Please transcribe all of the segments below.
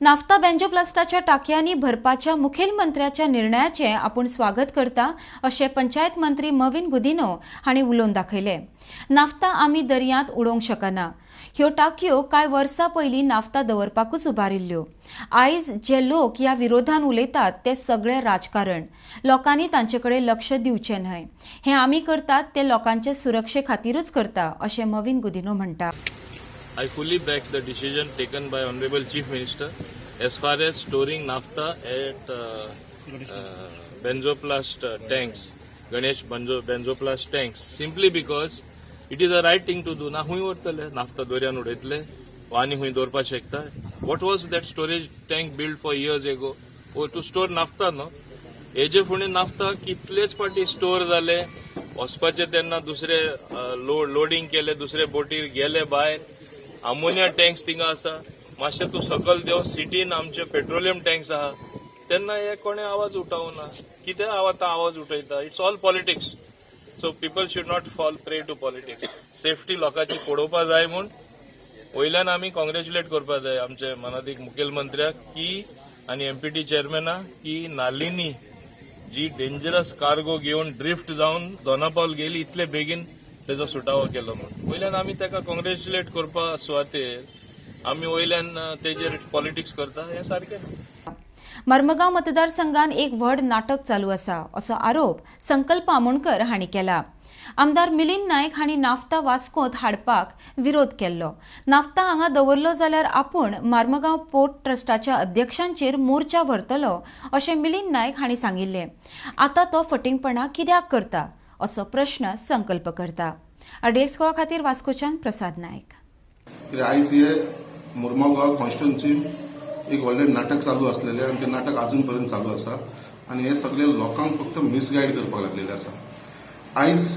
Naphtha बेंजोप्लास्टाच्या टाकयांनी भरपाच्या मुखेलमंत्र्याच्या निर्णयाचे आपण स्वागत करता अशें पंचायत मंत्री मविन गुदिनो हांणी उलोवन दाखयले। नाफ्ता आमी दर्यांत उडोवंक शकना। ह्यो टाकयो कांय वर्सां पयलीं नाफ्ता दवरपाकूच उबारिल्ल्यो। आयज जे लोक ह्या विरोधान उलयतात ते सगळे राजकारण। लोकांनी तांचेकडे लक्ष दिवचें न्हय। हें आमी करतात ते लोकांचे सुरक्षे खातीरच करता अशें मविन गुदिनो म्हणटा। I fully back the decision taken by Honorable Chief Minister as far as storing naphtha at benzoplast tanks, Ganesh benzoplast tanks, simply because it is the right thing to do. Na hui ortale naphtha doryan udetle, pani hui dorpa shekta. What was that storage tank built for years ago? Or to store naphtha no? हेजे फुडें naphtha कितलेच पाटी store जाले, वचपाचे तेन्ना दुसरे loading केले, दुसरे बोटीर गेले भायर, अमोनिया टँक्स थिंगा आसा, मातशें तूं सकल देव सिटीन आमचे पेट्रोलियम टँक्स आहा, तेन्ना हे कोणे आवाज उठोवना, कितें आवाज उठयता, it's all politics. So people should not fall prey to politics. Safety लोकांची पळोवपा जाय म्हूण वयल्यान आमी कॉंग्रॅच्युलेट करपा जाय आमचे मनादीक मुखेलमंत्र्याक की आनी एमपीटी चेअरमॅनाक की नालिनी जी डेंजरस कार्गो घेवन ड्रिफ्ट जावन दोनापावल गेली इतले बेगीन तेजो सुटावो केलो म्हणून वयल्यान आमी ताका कॉंग्रॅच्युलेट करपा सुवातेर आमी वयल्यान तेजेर पॉलिटिक्स करता हें सारकें। मर्मगांव मतदारसंघात एक व्हड नाटक चालू आसा असो आरोप संकल्प आमोणकर हांणी केला। आमदार मिलिंद नायक हांणी नाफ्ता वास्कोंत हाडपाक विरोध केल्लो। नाफ्ता हांगा दवरलो जाल्यार आपूण मर्मगांव पोर्ट ट्रस्टाच्या अध्यक्षांचेर मोर्चा व्हरतलो अशें मिलिंद नायक हांणी सांगिल्ले। आतां तो फटींगपणां कित्याक करता असो प्रश्न संकल्प करता। डेस्क खातीर वास्कोच्यान प्रसाद नायक। आयज हे मुर्मगांव कॉन्स्टिट्युएन्सी एक व्हडलें नाटक चालू आसलेलें आनी तें नाटक अजून पर्यंत चालू आसा आनी हे सगळे लोकांक फक्त मिसगायड करपाक लागलेले आसा। आयज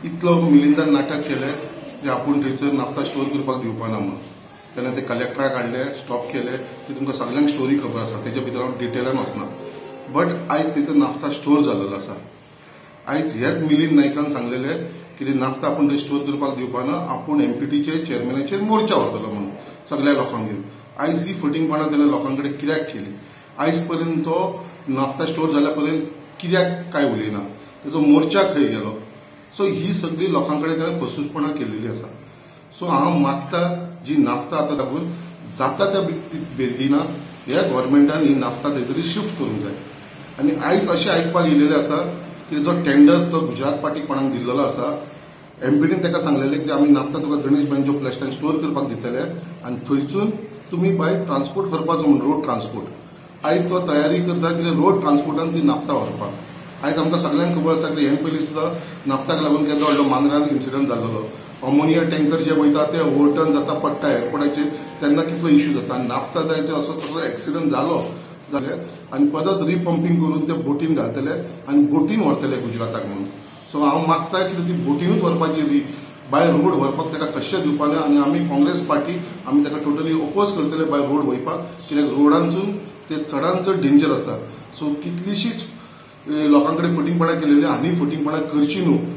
इतलो मिलिंदान नाटक केलें की आपूण थंयसर नाफ्ता स्टोर करपाक दिवपाना म्हणून तेन्ना ते कलेक्टराक हाडले, स्टॉप केले, ते तुमकां सगळ्यांक स्टोरी खबर आसा, तेजे भितर हांव डिटेलान वचना, बट आयज थंयसर नाफ्ता स्टोर जाल्लो आसा। आयज हेच मिलिंद नायकान सांगलेलें की नाफ्ता आपूण थंय स्टोर करपाक दिवपाना, आपूण एमपीटीचे चेअरमॅनाचेर मोर्चा व्हरतलो म्हणून सगळ्या लोकांक घेवन। आयज ही फटींगपणां तेणें लोकांकडे कित्याक केली? आयज पर्यंत तो नाफ्ता स्टोर जाल्या पर्यंत कित्याक काय उलयना, तेजो मोर्चा खंय गेलो? सो ही सगळी लोकांकडे तेणें फसूसपणां केलेली आसा। सो हांव मागता जी नाफ्ता आतां दाखोवन जाता त्या बेगीना ह्या गव्हर्मेंटान ही नाफ्ता थंयसरी शिफ्ट करूंक जाय। आनी आयज अशें आयकपाक येयलेलें आसा की जो टेंडर तो गुजरात पार्टी कोणाक दिल्लो आसा, एमपीटीन ताका सांगलेलें की आमी नाफ्ता तुका गणेश बेंजोप्लास्टान स्टोर करपाक दितले आनी थंयसून तुमी बाय ट्रान्सपोर्ट करपाचो म्हणून रोड ट्रान्सपोर्ट। आयज तो तयारी करता की रोड ट्रान्सपोर्टान ती नाफ्ता व्हरपाक। आयज आमकां सगळ्यांक खबर आसा की हे पयलीं सुद्दां नाफ्ताक लागून केन्ना व्हडलो मांद्रान इन्सिडंट जाल्लो। अमोनिया टँकर जे वयता ते ओव्हरटर्न जाता पडटा एअरपोर्टाचेर तेन्ना कितलो इश्यू जाता आनी नाफ्ता जायचे असो तसो एक्सिडंट जालो जाल्यार आनी परत रिपंपींग करून ते बोटीन घालतले आनी बोटीन व्हरतले गुजराताक म्हणून। सो हांव मागता की ती बोटीनूच व्हरपाची बाय रोड व्हरपाक ताका कशें दिवपाना आनी आमी काँग्रेस पार्टी आमी ताका टोटली ओपोज करतले बाय रोड वयपाक, कित्याक रोडांसून ते चडांत चड डेंजर आसा। सो कितलीशीच लोकांकडे फटींगपणां केलेली आनी फटींगपणां करची न्हू।